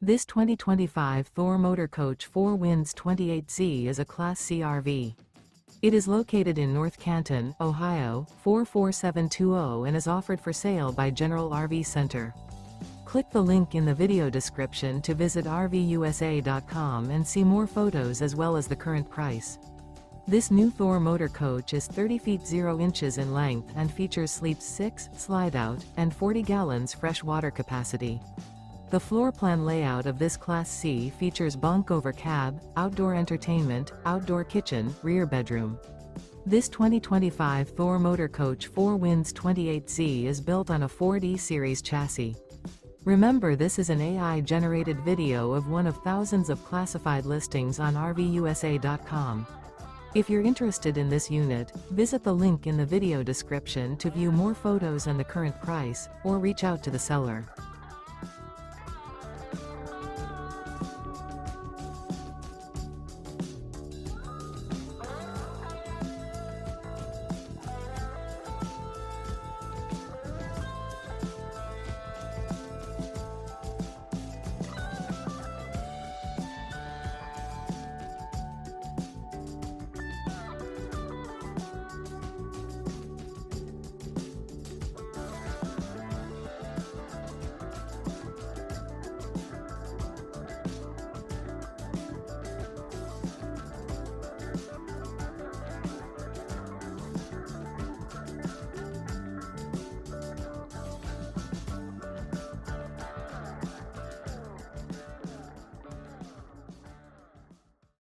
This 2025 Thor Motor Coach 4 Winds 28Z is a Class C RV. It is located in North Canton, Ohio, 44720 and is offered for sale by General RV Center. Click the link in the video description to visit RVUSA.com and see more photos as well as the current price. This new Thor Motor Coach is 30 feet 0 inches in length and features sleeps 6, slide-out, and 40 gallons fresh water capacity. The floor plan layout of this Class C features bunk over cab, outdoor entertainment, outdoor kitchen, rear bedroom. This 2025 Thor Motor Coach 4 Winds 28Z is built on a 4D series chassis. Remember, this is an AI-generated video of one of thousands of classified listings on RVUSA.com. If you're interested in this unit, visit the link in the video description to view more photos and the current price, or reach out to the seller.